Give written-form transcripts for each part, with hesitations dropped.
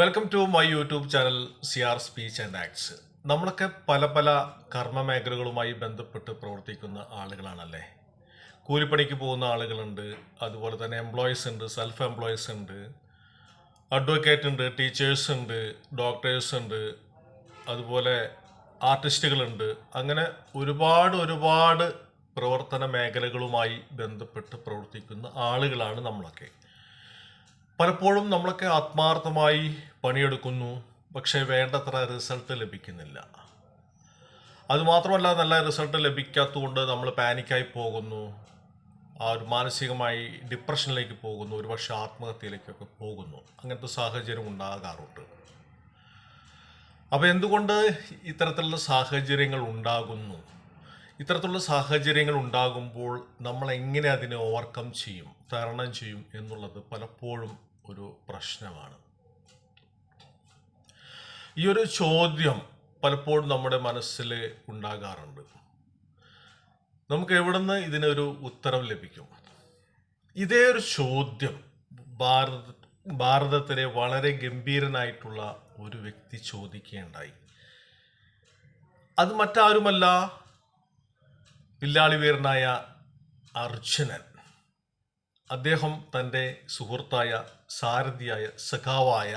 Welcome to my YouTube channel CR speech and acts. നമ്മളൊക്കെ പല കർമ്മ മേഖലകളുമായി ബന്ധപ്പെട്ട് പ്രവർത്തിക്കുന്ന ആളുകളാണല്ലേ. കൂലിപ്പണിക്ക് പോകുന്ന ആളുകളുണ്ട്, അതുപോലെ തന്നെ എംപ്ലോയീസ് ഉണ്ട്, സെൽഫ് എംപ്ലോയീസ് ഉണ്ട്, അഡ്വക്കേറ്റ് ഉണ്ട്, ടീച്ചേഴ്സ് ഉണ്ട്, ഡോക്ടേഴ്സ് ഉണ്ട്, അതുപോലെ ആർട്ടിസ്റ്റുകളുണ്ട്. അങ്ങനെ ഒരുപാട് പ്രവർത്തന മേഖലകളുമായി ബന്ധപ്പെട്ട് പ്രവർത്തിക്കുന്ന ആളുകളാണ് നമ്മളൊക്കെ. പലപ്പോഴും നമ്മളൊക്കെ ആത്മാർത്ഥമായി പണിയെടുക്കുന്നു, പക്ഷേ വേണ്ടത്ര റിസൾട്ട് ലഭിക്കുന്നില്ല. അതുമാത്രമല്ല, നല്ല റിസൾട്ട് ലഭിക്കാത്തതുകൊണ്ട് നമ്മൾ പാനിക്കായി പോകുന്നു, ഒരു മാനസികമായി ഡിപ്രഷനിലേക്ക് പോകുന്നു, ഒരുപക്ഷെ ആത്മഹത്യയിലേക്കൊക്കെ പോകുന്നു. അങ്ങനത്തെ സാഹചര്യം ഉണ്ടാകാറുണ്ട്. അപ്പോൾ എന്തുകൊണ്ട് ഇത്തരത്തിലുള്ള സാഹചര്യങ്ങൾ ഉണ്ടാകുന്നു? ഇത്തരത്തിലുള്ള സാഹചര്യങ്ങൾ ഉണ്ടാകുമ്പോൾ നമ്മൾ എങ്ങനെ അതിനെ ഓവർകം ചെയ്യും, തരണം ചെയ്യും എന്നുള്ളത് പലപ്പോഴും ഒരു പ്രശ്നമാണ്. ഈ ഒരു ചോദ്യം പലപ്പോഴും നമ്മുടെ മനസ്സിൽ ഉണ്ടാകാറുണ്ട്. നമുക്ക് എവിടുന്ന് ഇതിനൊരു ഉത്തരം ലഭിക്കും? ഇതേ ഒരു ചോദ്യം ഭാരതത്തിലെ വളരെ ഗംഭീരനായിട്ടുള്ള ഒരു വ്യക്തി ചോദിക്കുകയുണ്ടായി. അത് മറ്റാരുമല്ല, വില്ലാളി വീരനായ അർജുനൻ. അദ്ദേഹം തൻ്റെ സുഹൃത്തായ, സാരഥിയായ, സഖാവായ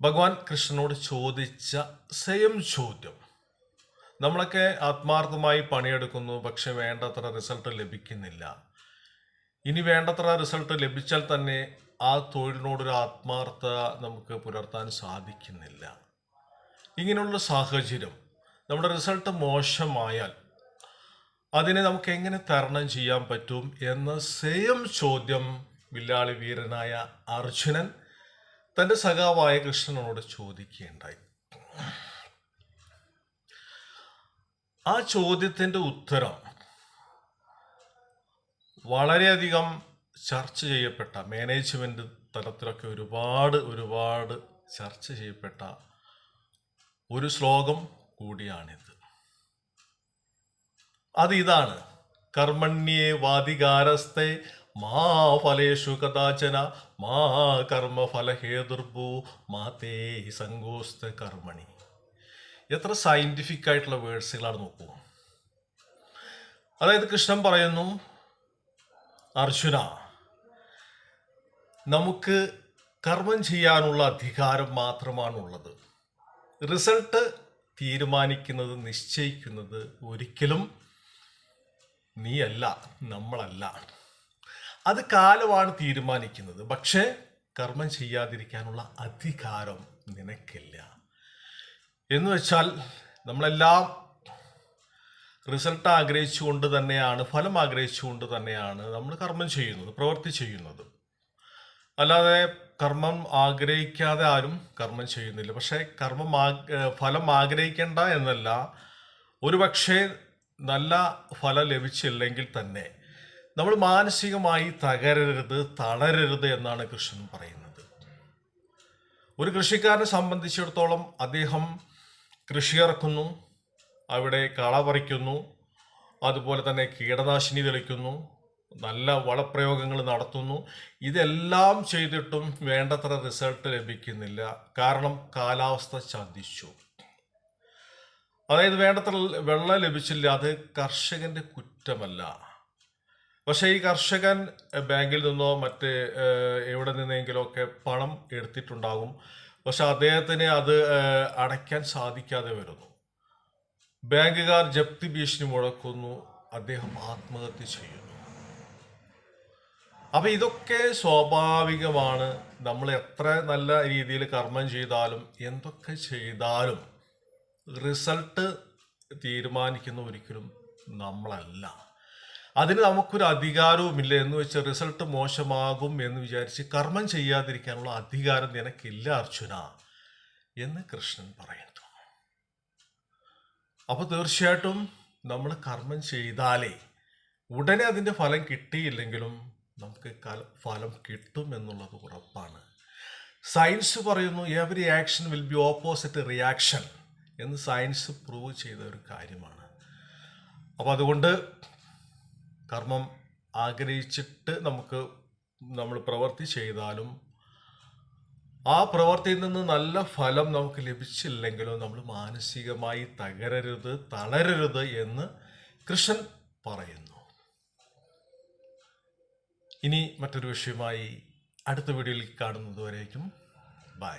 ഭഗവാൻ കൃഷ്ണനോട് ചോദിച്ച സെയിം ചോദ്യം. നമ്മളൊക്കെ ആത്മാർത്ഥമായി പണിയെടുക്കുന്നു, പക്ഷെ വേണ്ടത്ര റിസൾട്ട് ലഭിക്കുന്നില്ല. ഇനി വേണ്ടത്ര റിസൾട്ട് ലഭിച്ചാൽ തന്നെ ആ തൊഴിലിനോടൊരു ആത്മാർത്ഥത നമുക്ക് പുലർത്താൻ സാധിക്കുന്നില്ല. ഇങ്ങനെയുള്ള സാഹചര്യം, നമ്മുടെ റിസൾട്ട് മോശമായാൽ അതിനെ നമുക്ക് എങ്ങനെ തരണം ചെയ്യാൻ പറ്റും എന്ന സെയിം ചോദ്യം വില്ലാളി വീരനായ അർജുനൻ തൻ്റെ സഖാവായ കൃഷ്ണനോട് ചോദിക്കുകയുണ്ടായി. ആ ചോദ്യത്തിൻ്റെ ഉത്തരം വളരെയധികം ചർച്ച ചെയ്യപ്പെട്ട, മാനേജ്മെൻറ്റ് തലത്തിലൊക്കെ ഒരുപാട് ചർച്ച ചെയ്യപ്പെട്ട ഒരു ശ്ലോകം കൂടിയാണിത്. അത് ഇതാണ്: കർമ്മണ്യേ വാധികാരസ്തേ മാ ഫലേഷു കഥാചന മാ കർമ്മഫലഹേതുർഭൂ മാ തേ സംഗോസ്ത കർമ്മണി. എത്ര സയൻറ്റിഫിക് ആയിട്ടുള്ള വേർഡ്സുകളാണ് നോക്കൂ. അതായത് കൃഷ്ണൻ പറയുന്നു, അർജുന, നമുക്ക് കർമ്മം ചെയ്യാനുള്ള അധികാരം മാത്രമാണുള്ളത്. റിസൾട്ട് തീരുമാനിക്കുന്നത്, നിശ്ചയിക്കുന്നത് ഒരിക്കലും നീയല്ല, നമ്മളല്ല. അത് കാലമാണ് തീരുമാനിക്കുന്നത്. പക്ഷേ കർമ്മം ചെയ്യാതിരിക്കാനുള്ള അധികാരം നിനക്കില്ല. എന്ന് വെച്ചാൽ നമ്മളെല്ലാം റിസൾട്ട് ആഗ്രഹിച്ചുകൊണ്ട് തന്നെയാണ്, ഫലം ആഗ്രഹിച്ചുകൊണ്ട് തന്നെയാണ് നമ്മൾ കർമ്മം ചെയ്യുന്നത്, പ്രവൃത്തി ചെയ്യുന്നത്. അല്ലാതെ കർമ്മം ആഗ്രഹിക്കാതെ ആരും കർമ്മം ചെയ്യുന്നില്ല. പക്ഷേ ഫലം ആഗ്രഹിക്കേണ്ട എന്നല്ല, ഒരുപക്ഷെ നല്ല ഫലം ലഭിച്ചില്ലെങ്കിൽ തന്നെ നമ്മൾ മാനസികമായി തളരരുത് എന്നാണ് കൃഷ്ണൻ പറയുന്നത്. ഒരു കൃഷിക്കാരനെ സംബന്ധിച്ചിടത്തോളം അദ്ദേഹം കൃഷി ഇറക്കുന്നു, അവിടെ കള പറിക്കുന്നു, അതുപോലെ തന്നെ കീടനാശിനി തെളിക്കുന്നു, നല്ല വളപ്രയോഗങ്ങൾ നടത്തുന്നു. ഇതെല്ലാം ചെയ്തിട്ടും വേണ്ടത്ര റിസൾട്ട് ലഭിക്കുന്നില്ല. കാരണം കാലാവസ്ഥ ചതിച്ചു. അതായത് വേണ്ടത്ര വെള്ളം ലഭിച്ചില്ല. അത് കർഷകൻ്റെ കുറ്റമല്ല. പക്ഷേ ഈ കർഷകൻ ബാങ്കിൽ നിന്നോ മറ്റ് എവിടെ നിന്നെങ്കിലുമൊക്കെ പണം എടുത്തിട്ടുണ്ടാകും. പക്ഷെ അദ്ദേഹത്തിന് അത് അടയ്ക്കാൻ സാധിക്കാതെ വരുന്നു. ബാങ്കുകാർ ജപ്തി ഭീഷണി മുഴക്കുന്നു, അദ്ദേഹം ആത്മഹത്യ ചെയ്യുന്നു. അപ്പം ഇതൊക്കെ സ്വാഭാവികമാണ്. നമ്മൾ എത്ര നല്ല രീതിയിൽ കർമ്മം ചെയ്താലും എന്തൊക്കെ ചെയ്താലും റിസൾട്ട് തീരുമാനിക്കുന്ന ഒരിക്കലും നമ്മളല്ല. അതിന് നമുക്കൊരു അധികാരവുമില്ല. എന്ന് വെച്ച് റിസൾട്ട് മോശമാകും എന്ന് വിചാരിച്ച് കർമ്മം ചെയ്യാതിരിക്കാനുള്ള അധികാരം നിനക്കില്ല അർജുന എന്ന് കൃഷ്ണൻ പറയുന്നു. അപ്പോൾ തീർച്ചയായിട്ടും നമ്മൾ കർമ്മം ചെയ്താലേ ഉടനെ അതിൻ്റെ ഫലം കിട്ടിയില്ലെങ്കിലും നമുക്ക് ഫലം കിട്ടും എന്നുള്ളത് ഉറപ്പാണ്. സയൻസ് പറയുന്നു, every action will be opposite reaction എന്ന് സയൻസ് പ്രൂവ് ചെയ്ത ഒരു കാര്യമാണ്. അപ്പോൾ അതുകൊണ്ട് കർമ്മം ആഗ്രഹിച്ചിട്ട് നമ്മൾ പ്രവൃത്തി ചെയ്താലും ആ പ്രവൃത്തിയിൽ നിന്ന് നല്ല ഫലം നമുക്ക് ലഭിച്ചില്ലെങ്കിലും നമ്മൾ മാനസികമായി തകരരുത്, തളരരുത് എന്ന് കൃഷ്ണൻ പറയുന്നു. ഇനി മറ്റൊരു വിഷയമായി അടുത്ത വീഡിയോയിൽ കാണുന്നതുവരേക്കും ബൈ.